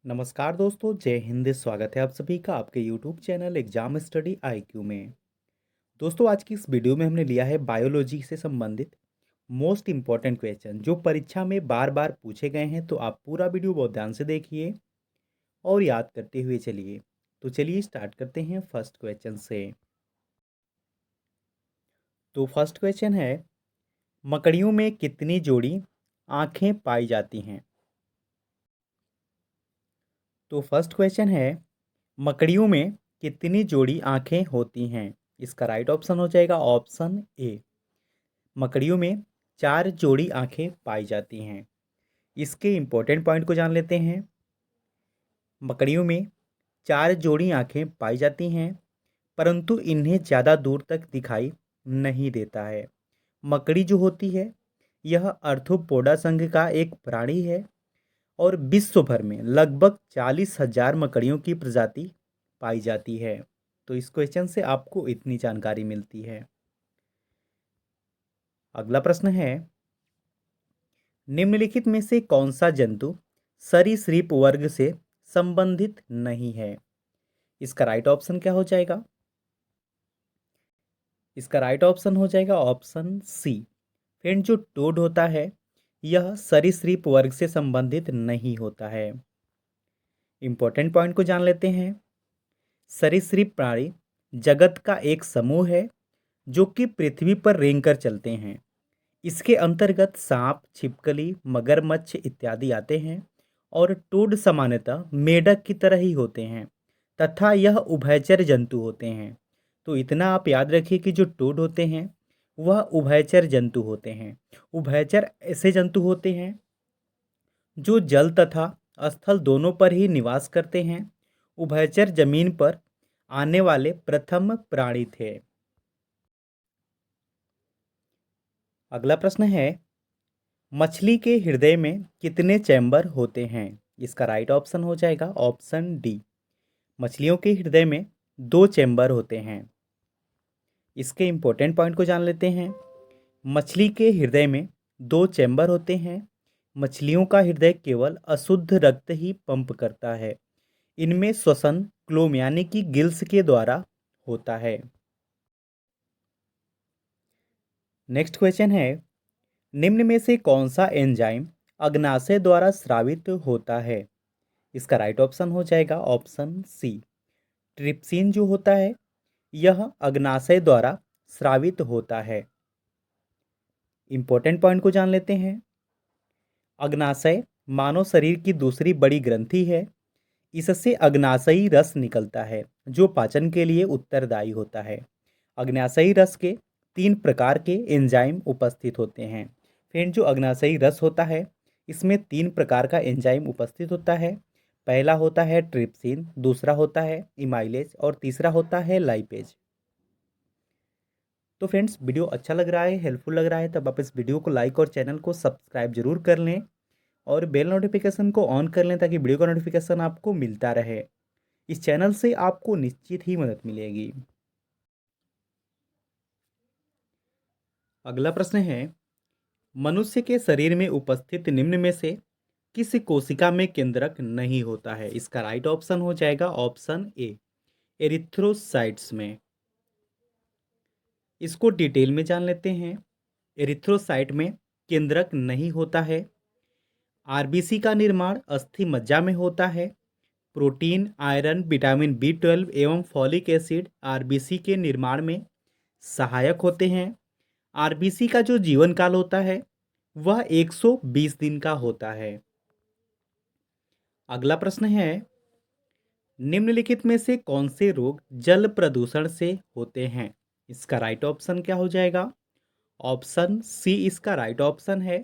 नमस्कार दोस्तों, जय हिंद। स्वागत है आप सभी का आपके YouTube channel exam study IQ में। दोस्तों, आज की इस वीडियो में हमने लिया है बायोलॉजी से संबंधित मोस्ट इम्पॉर्टेंट क्वेश्चन जो परीक्षा में बार बार पूछे गए हैं। तो आप पूरा वीडियो बहुत ध्यान से देखिए और याद करते हुए चलिए। तो चलिए स्टार्ट करते हैं फर्स्ट क्वेश्चन से। तो फर्स्ट क्वेश्चन है, मकड़ियों में कितनी जोड़ी आंखें पाई जाती हैं? तो फर्स्ट क्वेश्चन है, मकड़ियों में कितनी जोड़ी आंखें होती हैं? इसका राइट ऑप्शन हो जाएगा ऑप्शन ए। मकड़ियों में 4 जोड़ी आंखें पाई जाती हैं। इसके इंपॉर्टेंट पॉइंट को जान लेते हैं। मकड़ियों में 4 जोड़ी आंखें पाई जाती हैं, परंतु इन्हें ज़्यादा दूर तक दिखाई नहीं देता है। मकड़ी जो होती है, यह अर्थ्रोपोडा संघ का एक प्राणी है और विश्व भर में लगभग 40,000 मकड़ियों की प्रजाति पाई जाती है। तो इस क्वेश्चन से आपको इतनी जानकारी मिलती है। अगला प्रश्न है, निम्नलिखित में से कौन सा जंतु सरीसृप वर्ग से संबंधित नहीं है? इसका राइट ऑप्शन क्या हो जाएगा? इसका राइट ऑप्शन हो जाएगा ऑप्शन सी। फ्रेंड, जो टोड होता है, यह सरीसृप वर्ग से संबंधित नहीं होता है। इंपॉर्टेंट पॉइंट को जान लेते हैं। सरीसृप प्राणी जगत का एक समूह है जो कि पृथ्वी पर रेंगकर चलते हैं। इसके अंतर्गत सांप, छिपकली, मगरमच्छ इत्यादि आते हैं और टोड सामान्यतः मेढक की तरह ही होते हैं तथा यह उभयचर जंतु होते हैं। तो इतना आप याद रखिए कि जो टोड होते हैं वह उभयचर जंतु होते हैं। उभयचर ऐसे जंतु होते हैं जो जल तथा स्थल दोनों पर ही निवास करते हैं। उभयचर जमीन पर आने वाले प्रथम प्राणी थे। अगला प्रश्न है, मछली के हृदय में कितने चैम्बर होते हैं? इसका राइट ऑप्शन हो जाएगा ऑप्शन डी। मछलियों के हृदय में 2 चैम्बर होते हैं। इसके इंपॉर्टेंट पॉइंट को जान लेते हैं। मछली के हृदय में 2 चैम्बर होते हैं। मछलियों का हृदय केवल अशुद्ध रक्त ही पंप करता है। इनमें श्वसन क्लोम यानी कि गिल्स के द्वारा होता है। नेक्स्ट क्वेश्चन है, निम्न में से कौन सा एंजाइम अग्नाशय द्वारा स्रावित होता है? इसका राइट ऑप्शन हो जाएगा ऑप्शन सी। ट्रिप्सिन जो होता है, यह अग्नाशय द्वारा स्रावित होता है। इंपॉर्टेंट पॉइंट को जान लेते हैं। अग्नाशय मानव शरीर की दूसरी बड़ी ग्रंथि है। इससे अग्नाशयी रस निकलता है जो पाचन के लिए उत्तरदायी होता है। अग्नाशयी रस के 3 प्रकार के एंजाइम उपस्थित होते हैं। फिर जो अग्नाशयी रस होता है, इसमें 3 प्रकार का एंजाइम उपस्थित होता है। पहला होता है ट्रिप्सिन, दूसरा होता है इमाइलेज और तीसरा होता है लाइपेज। तो फ्रेंड्स, वीडियो अच्छा लग रहा है, हेल्पफुल लग रहा है, तब आप इस वीडियो को लाइक और चैनल को सब्सक्राइब जरूर कर लें और बेल नोटिफिकेशन को ऑन कर लें ताकि वीडियो का नोटिफिकेशन आपको मिलता रहे। इस चैनल से आपको निश्चित ही मदद मिलेगी। अगला प्रश्न है, मनुष्य के शरीर में उपस्थित निम्न में से किस कोशिका में केंद्रक नहीं होता है? इसका राइट ऑप्शन हो जाएगा ऑप्शन ए, एरिथ्रोसाइट्स में। इसको डिटेल में जान लेते हैं। एरिथ्रोसाइट में केंद्रक नहीं होता है। आरबीसी का निर्माण अस्थि मज्जा में होता है। प्रोटीन, आयरन, विटामिन बी 12 एवं फॉलिक एसिड आरबीसी के निर्माण में सहायक होते हैं। आरबीसी का जो जीवन काल होता है वह 120 दिन का होता है। अगला प्रश्न है, निम्नलिखित में से कौन से रोग जल प्रदूषण से होते हैं? इसका राइट ऑप्शन क्या हो जाएगा? ऑप्शन सी इसका राइट ऑप्शन है।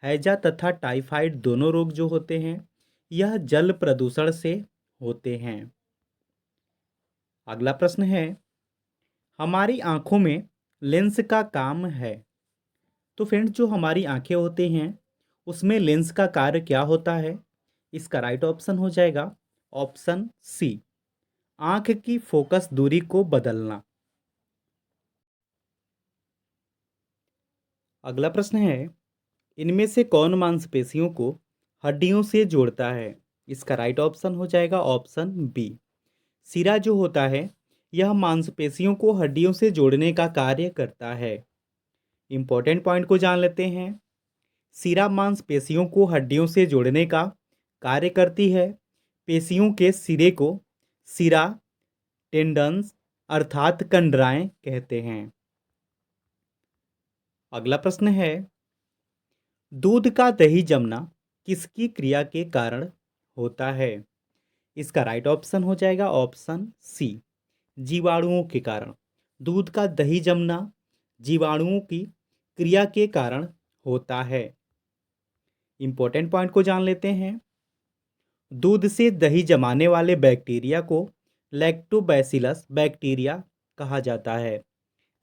हैजा तथा टाइफाइड दोनों रोग जो होते हैं, यह जल प्रदूषण से होते हैं। अगला प्रश्न है, हमारी आंखों में लेंस का काम है। तो फ्रेंड्स, जो हमारी आंखें होती हैं उसमें लेंस का कार्य क्या होता है? इसका राइट ऑप्शन हो जाएगा ऑप्शन सी, आंख की फोकस दूरी को बदलना। अगला प्रश्न है, इनमें से कौन मांसपेशियों को हड्डियों से जोड़ता है? इसका राइट ऑप्शन हो जाएगा ऑप्शन बी। सिरा जो होता है यह मांसपेशियों को हड्डियों से जोड़ने का कार्य करता है। इंपॉर्टेंट पॉइंट को जान लेते हैं। सिरा मांसपेशियों को हड्डियों से जोड़ने का कार्य करती है। पेशियों के सिरे को सिरा टेंडन्स अर्थात कंडराएं कहते हैं। अगला प्रश्न है, दूध का दही जमना किसकी क्रिया के कारण होता है? इसका राइट ऑप्शन हो जाएगा ऑप्शन सी, जीवाणुओं के कारण। दूध का दही जमना जीवाणुओं की क्रिया के कारण होता है। इंपॉर्टेंट पॉइंट को जान लेते हैं। दूध से दही जमाने वाले बैक्टीरिया को लैक्टोबैसिलस बैक्टीरिया कहा जाता है।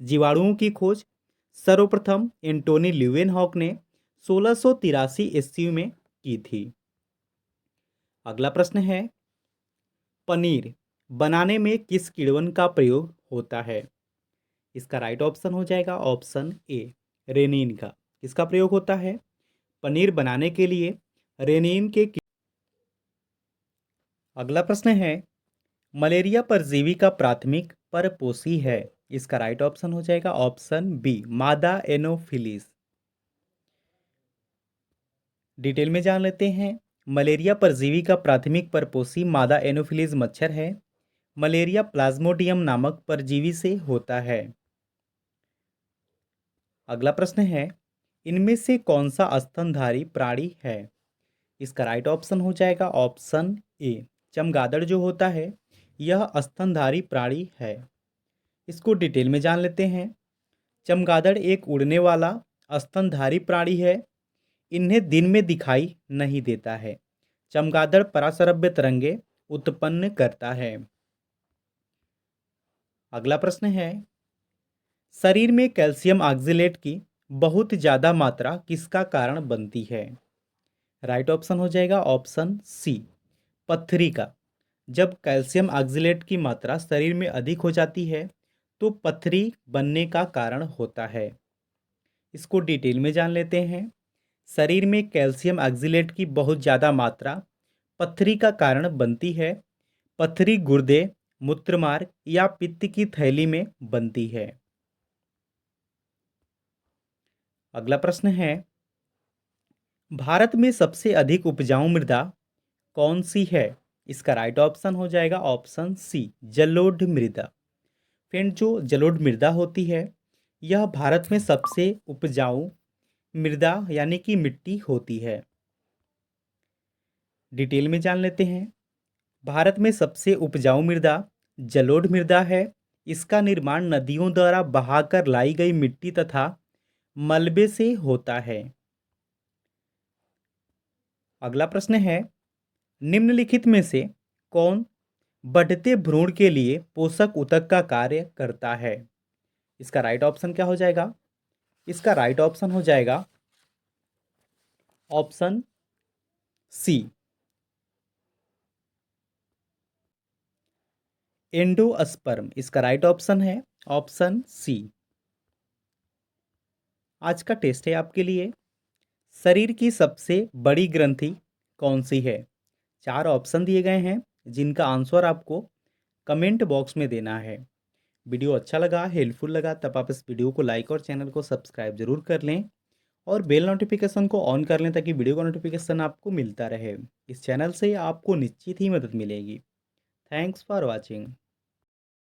जीवाणुओं की खोज सर्वप्रथम एंटोनी ल्यूवेनहॉक ने 1683 ईस्वी में की थी। अगला प्रश्न है, पनीर बनाने में किस किण्वन का प्रयोग होता है? इसका राइट ऑप्शन हो जाएगा ऑप्शन ए, रेनिन का। किसका प्रयोग होता है? पनीर बनाने के लिए रेनिन के। अगला प्रश्न है, मलेरिया परजीवी का प्राथमिक परपोषी है। इसका राइट ऑप्शन हो जाएगा ऑप्शन बी, मादा एनोफिलिस। डिटेल में जान लेते हैं। मलेरिया परजीवी का प्राथमिक परपोषी मादा एनोफिलिस मच्छर है। मलेरिया प्लाज्मोडियम नामक परजीवी से होता है। अगला प्रश्न है, इनमें से कौन सा स्तनधारी प्राणी है? इसका राइट ऑप्शन हो जाएगा ऑप्शन ए, चमगादड़ जो होता है यह स्तनधारी प्राणी है। इसको डिटेल में जान लेते हैं। चमगादड़ एक उड़ने वाला स्तनधारी प्राणी है। इन्हें दिन में दिखाई नहीं देता है। चमगादड़ पराश्रव्य तरंगे उत्पन्न करता है। अगला प्रश्न है, शरीर में कैल्शियम ऑक्जेलेट की बहुत ज़्यादा मात्रा किसका कारण बनती है? राइट ऑप्शन हो जाएगा ऑप्शन सी, पथरी का। जब कैल्शियम ऑक्जेलेट की मात्रा शरीर में अधिक हो जाती है तो पथरी बनने का कारण होता है। इसको डिटेल में जान लेते हैं। शरीर में कैल्शियम ऑक्जेलेट की बहुत ज़्यादा मात्रा पथरी का कारण बनती है। पथरी गुर्दे, मूत्रमार्ग या पित्त की थैली में बनती है। अगला प्रश्न है, भारत में सबसे अधिक उपजाऊ मृदा कौन सी है? इसका राइट ऑप्शन हो जाएगा ऑप्शन सी, जलोढ़ मृदा। फ्रेंड, जो जलोढ़ मृदा होती है यह भारत में सबसे उपजाऊ मृदा यानी कि मिट्टी होती है। डिटेल में जान लेते हैं। भारत में सबसे उपजाऊ मृदा जलोढ़ मृदा है। इसका निर्माण नदियों द्वारा बहाकर लाई गई मिट्टी तथा मलबे से होता है। अगला प्रश्न है, निम्नलिखित में से कौन बढ़ते भ्रूण के लिए पोषक ऊतक का कार्य करता है? इसका राइट ऑप्शन क्या हो जाएगा? इसका राइट ऑप्शन हो जाएगा ऑप्शन सी, एंडोस्पर्म। इसका राइट ऑप्शन है ऑप्शन सी। आज का टेस्ट है आपके लिए, शरीर की सबसे बड़ी ग्रंथि कौन सी है? 4 ऑप्शन दिए गए हैं जिनका आंसर आपको कमेंट बॉक्स में देना है। वीडियो अच्छा लगा, हेल्पफुल लगा तब आप इस वीडियो को लाइक और चैनल को सब्सक्राइब जरूर कर लें और बेल नोटिफिकेशन को ऑन कर लें ताकि वीडियो का नोटिफिकेशन आपको मिलता रहे। इस चैनल से आपको निश्चित ही मदद मिलेगी। Thanks for watching.